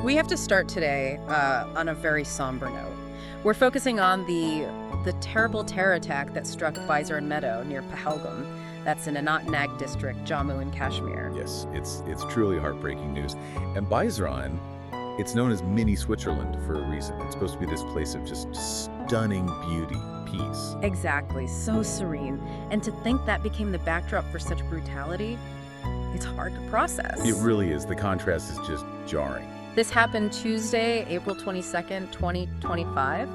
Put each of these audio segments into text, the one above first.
We have to start today on a very somber note. We're focusing on the terrible terror attack that struck Baisaran Meadow near Pahalgam. That's in Anantnag district, Jammu and Kashmir. Yes, it's truly heartbreaking news. And Baisaran, it's known as mini Switzerland for a reason. It's supposed to be this place of just stunning beauty, peace. Exactly, so serene. And to think that became the backdrop for such brutality, it's hard to process. It really is. The contrast is just jarring. This happened Tuesday, April 22nd, 2025.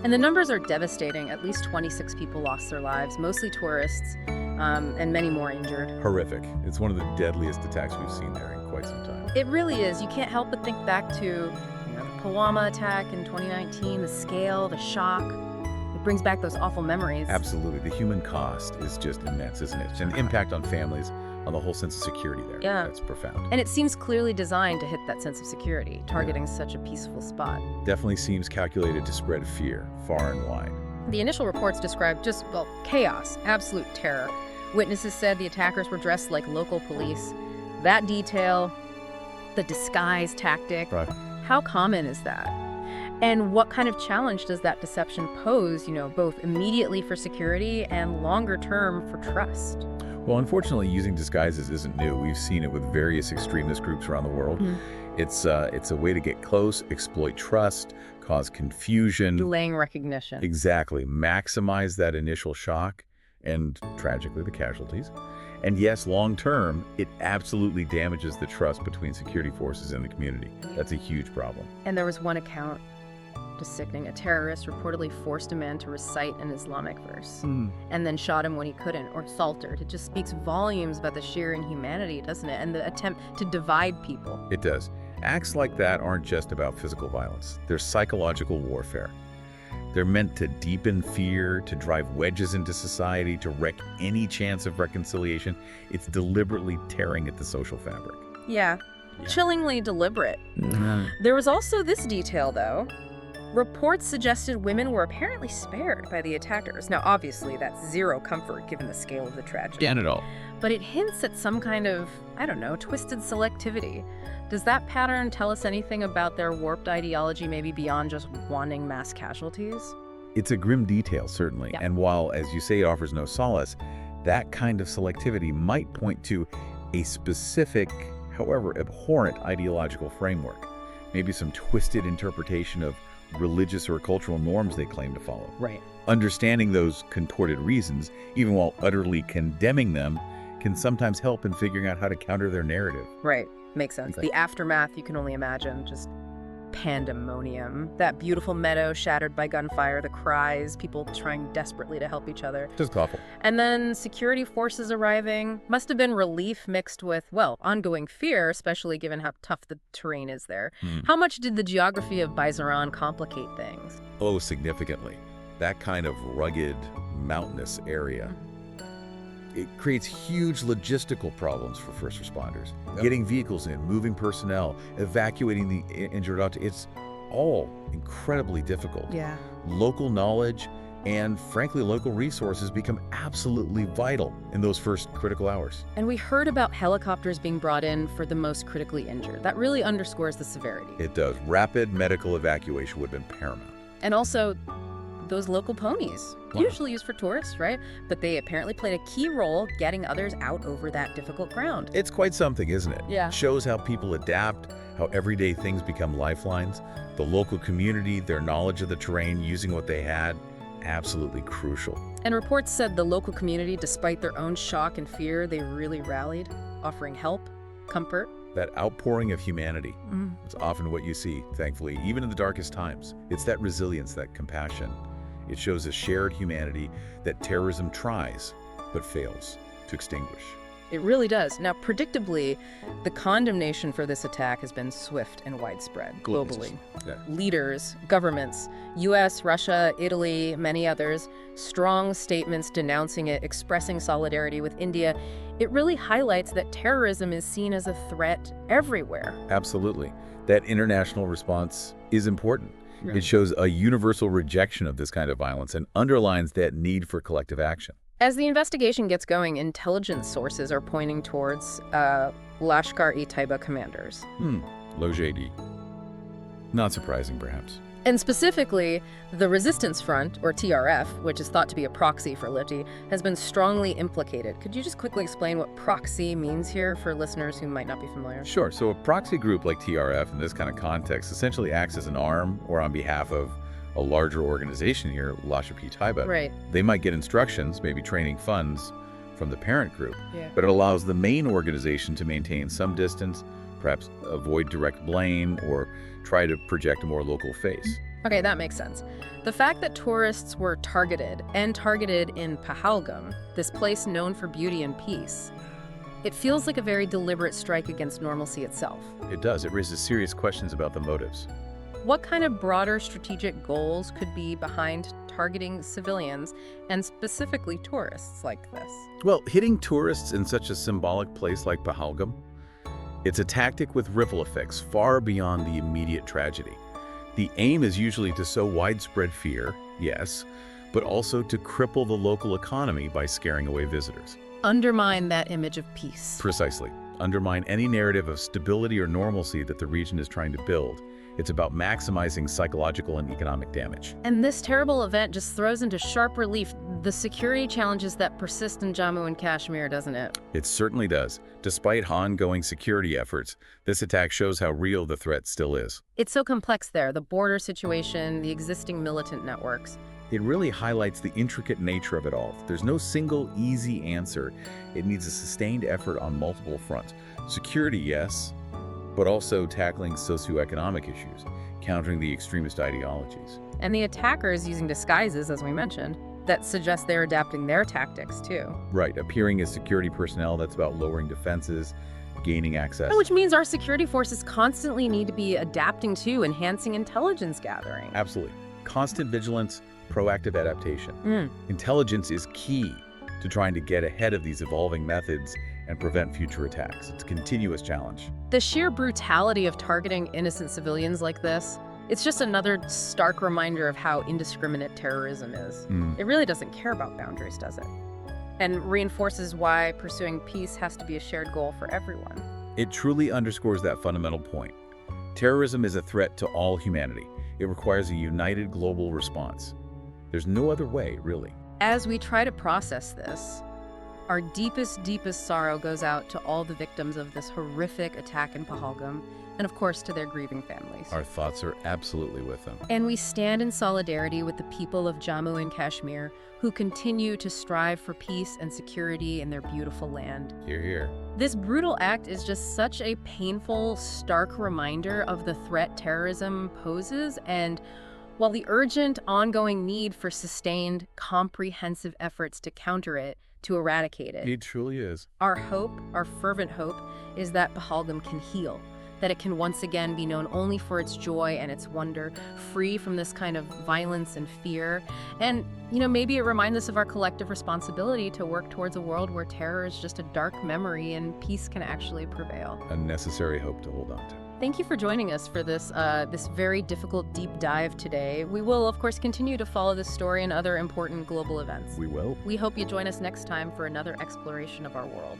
And the numbers are devastating. At least 26 people lost their lives, mostly tourists, and many more injured. Horrific. It's one of the deadliest attacks we've seen there in quite some time. It really is. You can't help but think back to the Pulwama attack in 2019, the scale, the shock. It brings back those awful memories. Absolutely. The human cost is just immense, isn't it? And the impact on families, on the whole sense of security there. Yeah. That's profound. And it seems clearly designed to hit that sense of security, targeting such a peaceful spot. Definitely seems calculated to spread fear far and wide. The initial reports described just, chaos, absolute terror. Witnesses said the attackers were dressed like local police. That detail, the disguise tactic, Right. How common is that? And what kind of challenge does that deception pose, both immediately for security and longer term for trust? Well, unfortunately, using disguises isn't new. We've seen it with various extremist groups around the world. It's a way to get close, exploit trust, cause confusion. Delaying recognition. Exactly. Maximize that initial shock and, tragically, the casualties. And yes, long term, it absolutely damages the trust between security forces and the community. That's a huge problem. And there was one account, just sickening. A terrorist reportedly forced a man to recite an Islamic verse and then shot him when he couldn't, or faltered. It just speaks volumes about the sheer inhumanity, doesn't it? And the attempt to divide people. It does. Acts like that aren't just about physical violence. They're psychological warfare. They're meant to deepen fear, to drive wedges into society, to wreck any chance of reconciliation. It's deliberately tearing at the social fabric. Yeah. Chillingly deliberate. There was also this detail, though. Reports suggested women were apparently spared by the attackers. Now, obviously, that's zero comfort given the scale of the tragedy. Not at all. But it hints at some kind of, twisted selectivity. Does that pattern tell us anything about their warped ideology, maybe beyond just wanting mass casualties? It's a grim detail, certainly. Yeah. And while, as you say, it offers no solace, that kind of selectivity might point to a specific, however abhorrent, ideological framework. Maybe some twisted interpretation of religious or cultural norms they claim to follow. Right. Understanding those contorted reasons, even while utterly condemning them, can sometimes help in figuring out how to counter their narrative. Right. Makes sense. Okay. The aftermath, you can only imagine, just pandemonium. That beautiful meadow shattered by gunfire, the cries, people trying desperately to help each other. Just awful. And then security forces arriving. Must have been relief mixed with, ongoing fear, especially given how tough the terrain is there. How much did the geography of Baisaran complicate things? Oh, significantly. That kind of rugged, mountainous area. It creates huge logistical problems for first responders. Yep. Getting vehicles in, moving personnel, evacuating the injured out. It's all incredibly difficult. Yeah. Local knowledge and, frankly, local resources become absolutely vital in those first critical hours. And we heard about helicopters being brought in for the most critically injured. That really underscores the severity. It does. Rapid medical evacuation would have been paramount. And also, those local ponies, Wow. usually used for tourists, right? But they apparently played a key role getting others out over that difficult ground. It's quite something, isn't it? Yeah. Shows how people adapt, how everyday things become lifelines. The local community, their knowledge of the terrain, using what they had, absolutely crucial. And reports said the local community, despite their own shock and fear, they really rallied, offering help, comfort. That outpouring of humanity. It's often what you see, thankfully, even in the darkest times. It's that resilience, that compassion. It shows a shared humanity that terrorism tries, but fails to extinguish. It really does. Now, predictably, the condemnation for this attack has been swift and widespread globally. Yeah. Leaders, governments, US, Russia, Italy, many others, strong statements denouncing it, expressing solidarity with India. It really highlights that terrorism is seen as a threat everywhere. Absolutely. That international response is important. Right. It shows a universal rejection of this kind of violence and underlines that need for collective action. As the investigation gets going, intelligence sources are pointing towards Lashkar-e-Taiba commanders. Lojedi. Not surprising, perhaps. And specifically, the Resistance Front, or TRF, which is thought to be a proxy for Lipti, has been strongly implicated. Could you just quickly explain what proxy means here for listeners who might not be familiar? Sure. So a proxy group like TRF in this kind of context essentially acts as an arm or on behalf of a larger organization here, Lashkar-e-Taiba. Right. They might get instructions, maybe training funds from the parent group, Yeah. but it allows the main organization to maintain some distance, perhaps avoid direct blame, or try to project a more local face. Okay, that makes sense. The fact that tourists were targeted in Pahalgam, this place known for beauty and peace, it feels like a very deliberate strike against normalcy itself. It does. It raises serious questions about the motives. What kind of broader strategic goals could be behind targeting civilians and specifically tourists like this? Well, hitting tourists in such a symbolic place like Pahalgam, it's a tactic with ripple effects far beyond the immediate tragedy. The aim is usually to sow widespread fear, yes, but also to cripple the local economy by scaring away visitors. Undermine that image of peace. Precisely. Undermine any narrative of stability or normalcy that the region is trying to build. It's about maximizing psychological and economic damage. And this terrible event just throws into sharp relief the security challenges that persist in Jammu and Kashmir, doesn't it? It certainly does. Despite ongoing security efforts, this attack shows how real the threat still is. It's so complex there, the border situation, the existing militant networks. It really highlights the intricate nature of it all. There's no single easy answer. It needs a sustained effort on multiple fronts. Security, yes, but also tackling socioeconomic issues, countering the extremist ideologies. And the attackers using disguises, as we mentioned, that suggest they're adapting their tactics too. Right, appearing as security personnel, that's about lowering defenses, gaining access. Which means our security forces constantly need to be adapting to enhancing intelligence gathering. Absolutely. Constant vigilance, proactive adaptation. Intelligence is key to trying to get ahead of these evolving methods and prevent future attacks. It's a continuous challenge. The sheer brutality of targeting innocent civilians like this, it's just another stark reminder of how indiscriminate terrorism is. It really doesn't care about boundaries, does it? And reinforces why pursuing peace has to be a shared goal for everyone. It truly underscores that fundamental point. Terrorism is a threat to all humanity. It requires a united global response. There's no other way, really. As we try to process this, our deepest sorrow goes out to all the victims of this horrific attack in Pahalgam, and of course to their grieving families. Our thoughts are absolutely with them. And we stand in solidarity with the people of Jammu and Kashmir who continue to strive for peace and security in their beautiful land. Hear, hear. This brutal act is just such a painful, stark reminder of the threat terrorism poses, and while the urgent, ongoing need for sustained, comprehensive efforts to counter it, to eradicate it. It truly is. Our hope, our fervent hope, is that Pahalgam can heal, that it can once again be known only for its joy and its wonder, free from this kind of violence and fear. And, maybe it reminds us of our collective responsibility to work towards a world where terror is just a dark memory and peace can actually prevail. A necessary hope to hold on to. Thank you for joining us for this very difficult deep dive today. We will, of course, continue to follow this story and other important global events. We will. We hope you join us next time for another exploration of our world.